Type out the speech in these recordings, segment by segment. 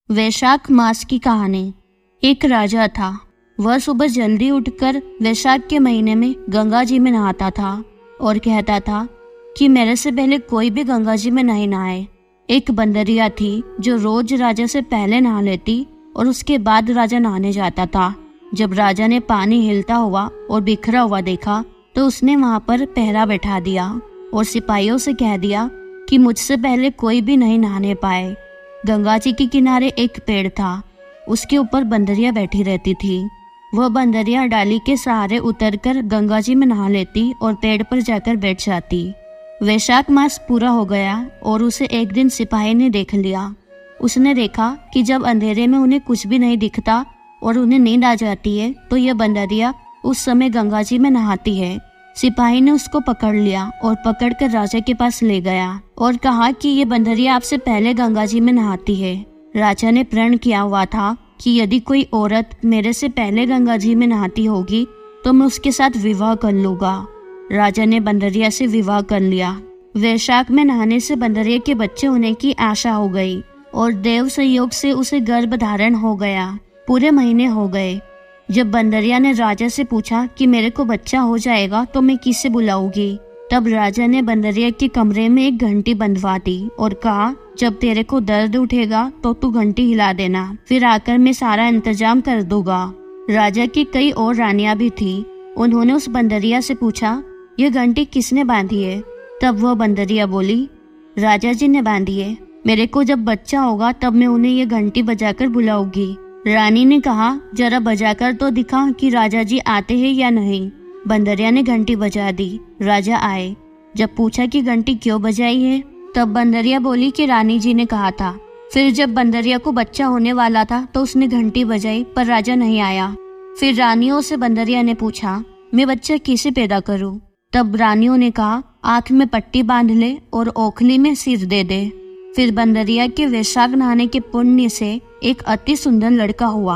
वैशाख मास की कहानी। एक राजा था। वह सुबह जल्दी उठकर वैशाख के महीने में गंगा जी में नहाता था और कहता था कि मेरे से पहले कोई भी गंगा जी में नहीं नहाए। एक बंदरिया थी जो रोज राजा से पहले नहा लेती और उसके बाद राजा नहाने जाता था। जब राजा ने पानी हिलता हुआ और बिखरा हुआ देखा तो उसने वहां पर पहरा बैठा दिया और सिपाहियों से कह दिया कि मुझसे पहले कोई भी नहीं नहाने पाए। गंगा जी के किनारे एक पेड़ था, उसके ऊपर बंदरिया बैठी रहती थी। वह बंदरिया डाली के सहारे उतरकर गंगा जी में नहा लेती और पेड़ पर जाकर बैठ जाती। वैशाख मास पूरा हो गया और उसे एक दिन सिपाही ने देख लिया। उसने देखा कि जब अंधेरे में उन्हें कुछ भी नहीं दिखता और उन्हें नींद आ जाती है तो यह बंदरिया उस समय गंगा जी में नहाती है। सिपाही ने उसको पकड़ लिया और पकड़कर राजा के पास ले गया और कहा कि ये बंदरिया आपसे पहले गंगा जी में नहाती है। राजा ने प्रण किया हुआ था कि यदि कोई औरत मेरे से पहले गंगा जी में नहाती होगी तो मैं उसके साथ विवाह कर लूंगा। राजा ने बंदरिया से विवाह कर लिया। वैशाख में नहाने से बंदरिया के बच्चे होने की आशा हो गई और देव संयोग से उसे गर्भ धारण हो गया। पूरे महीने हो गए। जब बंदरिया ने राजा से पूछा कि मेरे को बच्चा हो जाएगा तो मैं किसे बुलाऊंगी, तब राजा ने बंदरिया के कमरे में एक घंटी बंधवा दी और कहा जब तेरे को दर्द उठेगा तो तू घंटी हिला देना, फिर आकर मैं सारा इंतजाम कर दूंगा। राजा की कई और रानियां भी थी। उन्होंने उस बंदरिया से पूछा ये घंटी किसने बांधी है? तब वह बंदरिया बोली राजा जी ने बांधी है। मेरे को जब बच्चा होगा तब मैं उन्हें ये घंटी बजाकर बुलाऊंगी। रानी ने कहा जरा बजाकर तो दिखा कि राजा जी आते हैं या नहीं। बंदरिया ने घंटी बजा दी। राजा आए। जब पूछा कि घंटी क्यों बजाई है, तब बंदरिया बोली कि रानी जी ने कहा था। फिर जब बंदरिया को बच्चा होने वाला था तो उसने घंटी बजाई पर राजा नहीं आया। फिर रानियों से बंदरिया ने पूछा मैं बच्चा किसे पैदा करूं? तब रानियों ने कहा आंख में पट्टी बांध ले और ओखली में सिर दे दे। फिर बंदरिया के वैशाख नहाने के पुण्य से एक अति सुंदर लड़का हुआ।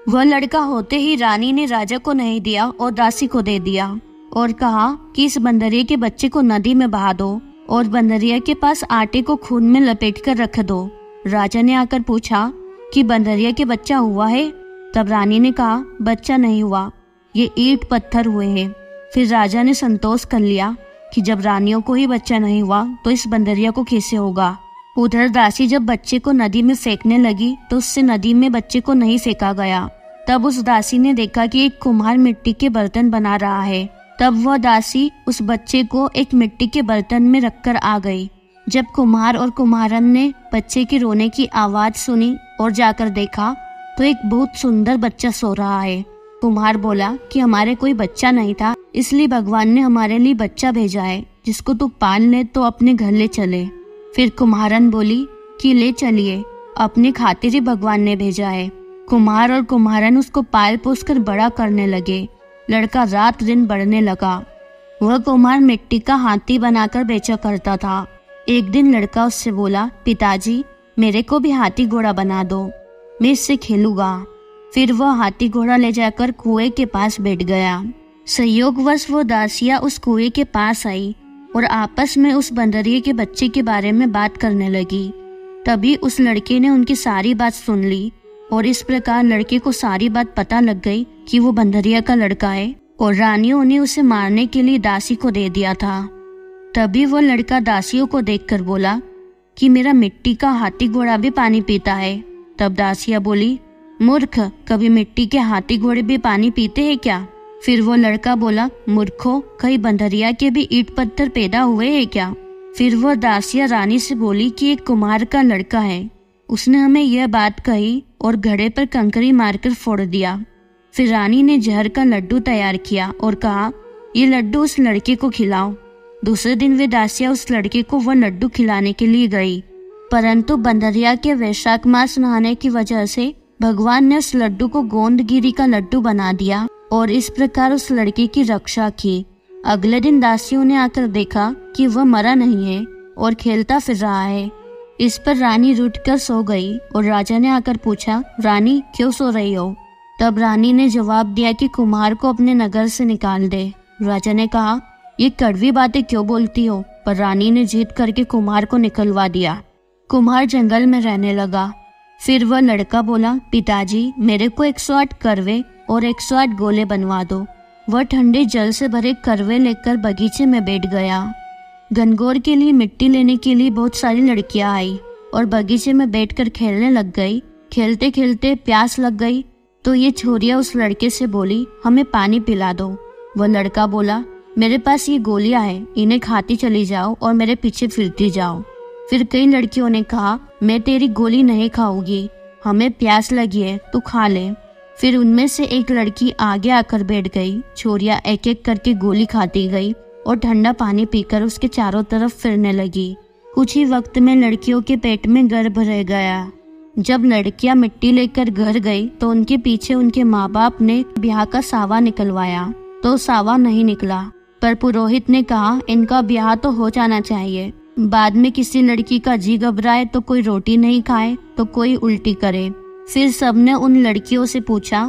वह लड़का होते ही रानी ने राजा को नहीं दिया और दासी को दे दिया और कहा कि इस बंदरिया के बच्चे को नदी में बहा दो और बंदरिया के पास आटे को खून में लपेट कर रख दो। राजा ने आकर पूछा कि बंदरिया के बच्चा हुआ है? तब रानी ने कहा बच्चा नहीं हुआ, ये ईंट पत्थर हुए हैं। फिर राजा ने संतोष कर लिया कि जब रानियों को ही बच्चा नहीं हुआ तो इस बंदरिया को कैसे होगा। उधर दासी जब बच्चे को नदी में फेंकने लगी तो उससे नदी में बच्चे को नहीं फेंका गया। तब उस दासी ने देखा कि एक कुम्हार मिट्टी के बर्तन बना रहा है। तब वह दासी उस बच्चे को एक मिट्टी के बर्तन में रखकर आ गई। जब कुम्हार और कुम्हारन ने बच्चे के रोने की आवाज सुनी और जाकर देखा तो एक बहुत सुंदर बच्चा सो रहा है। कुम्हार बोला कि हमारे कोई बच्चा नहीं था, इसलिए भगवान ने हमारे लिए बच्चा भेजा है जिसको तू पाल ले तो अपने घर ले चले। फिर कुम्हारन बोली कि ले चलिए, अपने खातिर ही भगवान ने भेजा है। कुम्हार और कुम्हारन उसको पाल पोस कर बड़ा करने लगे। लड़का रात दिन बढ़ने लगा। वह कुम्हार मिट्टी का हाथी बनाकर बेचा करता था। एक दिन लड़का उससे बोला पिताजी मेरे को भी हाथी घोड़ा बना दो, मैं इससे खेलूंगा। फिर वह हाथी घोड़ा ले जाकर कुएं के पास बैठ गया। संयोगवश वो दासिया उस कुएं के पास आई और आपस में उस बंदरिये के बच्चे के बारे में बात करने लगी। तभी उस लड़के ने उनकी सारी बात सुन ली और इस प्रकार लड़के को सारी बात पता लग गई कि वो बंदरिया का लड़का है और रानियों ने उसे मारने के लिए दासी को दे दिया था। तभी वो लड़का दासियों को देखकर बोला कि मेरा मिट्टी का हाथी घोड़ा भी पानी पीता है। तब दासिया बोली मूर्ख, कभी मिट्टी के हाथी घोड़े भी पानी पीते हैं क्या? फिर वो लड़का बोला मूर्खो, कई बंदरिया के भी ईंट पत्थर पैदा हुए हैं क्या? फिर वो दासिया रानी से बोली कि एक कुम्हार का लड़का है, उसने हमें यह बात कही और घड़े पर कंकरी मारकर फोड़ दिया। फिर रानी ने जहर का लड्डू तैयार किया और कहा ये लड्डू उस लड़के को खिलाओ। दूसरे दिन वे दासिया उस लड़के को वह लड्डू खिलाने के लिए गई, परंतु बंदरिया के वैशाख मास नहाने की वजह से भगवान ने उस लड्डू को गोंदगिरी का लड्डू बना दिया और इस प्रकार उस लड़के की रक्षा की। अगले दिन दासियों ने आकर देखा कि वह मरा नहीं है और खेलता फिर रहा है। इस पर रानी रूठ कर सो गई और राजा ने आकर पूछा रानी क्यों सो रही हो? तब रानी ने जवाब दिया कि कुम्हार को अपने नगर से निकाल दे। राजा ने कहा ये कड़वी बातें क्यों बोलती हो? पर रानी ने जिद करके कुम्हार को निकलवा दिया। कुम्हार जंगल में रहने लगा। फिर वह लड़का बोला, पिताजी मेरे को 108 करवे और 108 गोले बनवा दो। वह ठंडे जल से भरे करवे लेकर बगीचे में बैठ गया। गणगौर के लिए मिट्टी लेने के लिए बहुत सारी लड़कियां आई और बगीचे में बैठकर खेलने लग गई। खेलते खेलते प्यास लग गई तो ये छोरियां उस लड़के से बोली, हमें पानी पिला दो। वह लड़का बोला, मेरे पास ये गोलियां हैं, इन्हें खाती चली जाओ और मेरे पीछे फिरती जाओ। फिर कई लड़कियों ने कहा, मैं तेरी गोली नहीं खाऊंगी, हमें प्यास लगी है, तू खा ले। फिर उनमें से एक लड़की आगे आकर बैठ गई। छोरियां एक एक करके गोली खाती गई और ठंडा पानी पीकर उसके चारों तरफ फिरने लगी। कुछ ही वक्त में लड़कियों के पेट में गर्भ रह गया। जब लड़कियां मिट्टी लेकर घर गई तो उनके पीछे उनके माँ बाप ने ब्याह का सावा निकलवाया तो सावा नहीं निकला, पर पुरोहित ने कहा इनका ब्याह तो हो जाना चाहिए। बाद में किसी लड़की का जी घबराए तो कोई रोटी नहीं खाए तो कोई उल्टी करे। फिर सबने उन लड़कियों से पूछा,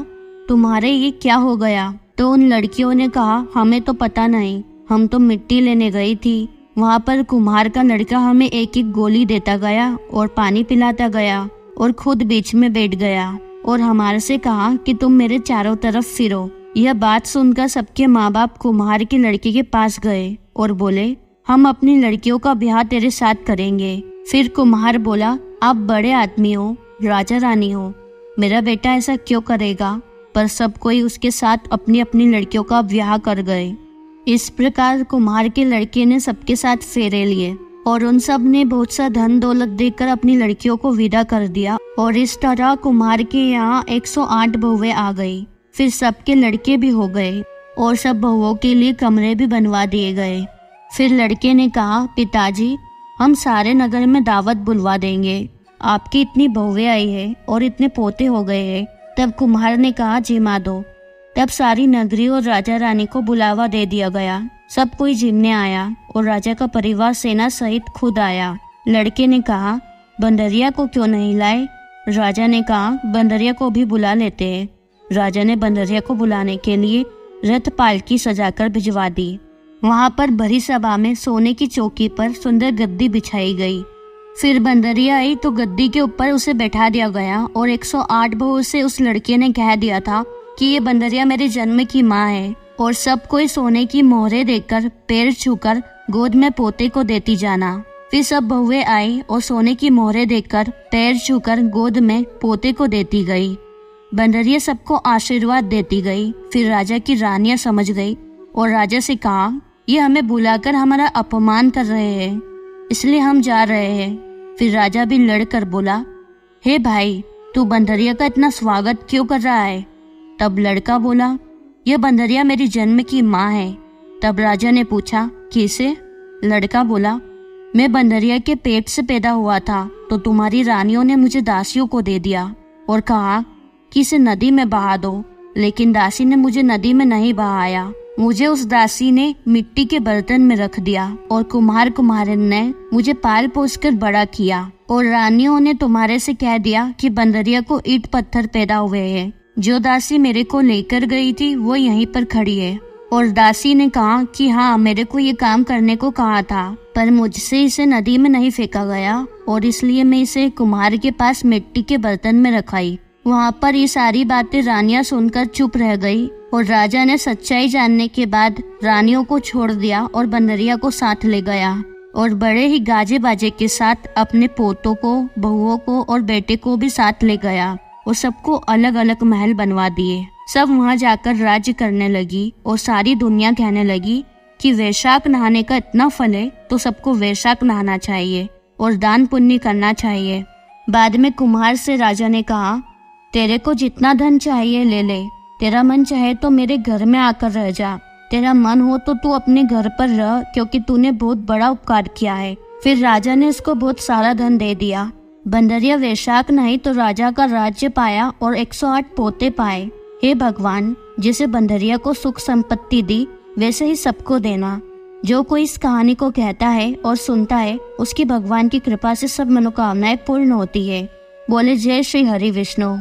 तुम्हारे ये क्या हो गया? तो उन लड़कियों ने कहा, हमें तो पता नहीं, हम तो मिट्टी लेने गई थी, वहाँ पर कुम्हार का लड़का हमें एक एक गोली देता गया और पानी पिलाता गया और खुद बीच में बैठ गया और हमारे से कहा कि तुम मेरे चारों तरफ फिरो। यह बात सुनकर सबके माँ बाप कुम्हार की लड़की के पास गए और बोले, हम अपनी लड़कियों का ब्याह तेरे साथ करेंगे। फिर कुम्हार बोला, आप बड़े आदमी हो, राजा रानी हो, मेरा बेटा ऐसा क्यों करेगा? पर सब कोई उसके साथ अपनी अपनी लड़कियों का ब्याह कर गए। इस प्रकार कुम्हार के लड़के ने सबके साथ फेरे लिए और उन सब ने बहुत सा धन दौलत देकर अपनी लड़कियों को विदा कर दिया और इस तरह कुम्हार के यहाँ 108 बहुएं आ गई। फिर सबके लड़के भी हो गए और सब बहुओं के लिए कमरे भी बनवा दिए गए। फिर लड़के ने कहा, पिताजी हम सारे नगर में दावत बुलवा देंगे, आपकी इतनी बहुएं आई है और इतने पोते हो गए हैं। तब कुम्हार ने कहा, जिमा दो। तब सारी नगरी और राजा रानी को बुलावा दे दिया गया। सब कोई जिमने आया और राजा का परिवार सेना सहित खुद आया। लड़के ने कहा, बंदरिया को क्यों नहीं लाए? राजा ने कहा, बंदरिया को भी बुला लेते हैं। राजा ने बंदरिया को बुलाने के लिए रथ पालकी सजाकर भिजवा दी। वहां पर भरी सभा में सोने की चौकी पर सुंदर गद्दी बिछाई गई। फिर बंदरिया आई तो गद्दी के ऊपर उसे बैठा दिया गया और 108 बहू से उस लड़के ने कह दिया था कि ये बंदरिया मेरे जन्म की माँ है और सब कोई सोने की मोहरें देकर पैर छूकर गोद में पोते को देती जाना। फिर सब बहुएं आई और सोने की मोहरें देकर पैर छूकर गोद में पोते को देती गई। बंदरिया सबको आशीर्वाद देती गई। फिर राजा की रानियां समझ गई और राजा से कहा, ये हमें बुलाकर हमारा अपमान कर रहे हैं, इसलिए हम जा रहे हैं। फिर राजा भी लड़कर बोला, हे भाई, तू बंदरिया का इतना स्वागत क्यों कर रहा है? तब लड़का बोला, यह बंदरिया मेरी जन्म की माँ है। तब राजा ने पूछा, कैसे? लड़का बोला, मैं बंदरिया के पेट से पैदा हुआ था तो तुम्हारी रानियों ने मुझे दासियों को दे दिया और कहा कि इसे नदी में बहा दो, लेकिन दासी ने मुझे नदी में नहीं बहाया। मुझे उस दासी ने मिट्टी के बर्तन में रख दिया और कुम्हार कुम्हारन ने मुझे पाल पोस कर बड़ा किया और रानियों ने तुम्हारे से कह दिया कि बंदरिया को ईंट पत्थर पैदा हुए हैं। जो दासी मेरे को लेकर गई थी वो यहीं पर खड़ी है। और दासी ने कहा कि हाँ, मेरे को ये काम करने को कहा था, पर मुझसे इसे नदी में नहीं फेंका गया और इसलिए मैं इसे कुम्हार के पास मिट्टी के बर्तन में रखाई। वहाँ पर ये सारी बातें रानियां सुनकर चुप रह गई और राजा ने सच्चाई जानने के बाद रानियों को छोड़ दिया और बंदरिया को साथ ले गया और बड़े ही गाजे बाजे के साथ अपने पोतों को, बहुओं को और बेटे को भी साथ ले गया और सबको अलग अलग महल बनवा दिए। सब वहाँ जाकर राज्य करने लगी और सारी दुनिया कहने लगी कि वैशाख नहाने का इतना फल है तो सबको वैशाख नहाना चाहिए और दान पुण्य करना चाहिए। बाद में कुम्हार से राजा ने कहा, तेरे को जितना धन चाहिए ले ले, तेरा मन चाहे तो मेरे घर में आकर रह जा, तेरा मन हो तो तू अपने घर पर रह, क्योंकि तूने बहुत बड़ा उपकार किया है। फिर राजा ने उसको बहुत सारा धन दे दिया। बंदरिया वैशाख नहीं तो राजा का राज्य पाया और 108 पोते पाए। हे भगवान, जैसे बंदरिया को सुख संपत्ति दी वैसे ही सबको देना। जो कोई इस कहानी को कहता है और सुनता है उसकी भगवान की कृपा से सब मनोकामनाएं पूर्ण होती है। बोले जय श्री हरि विष्णु।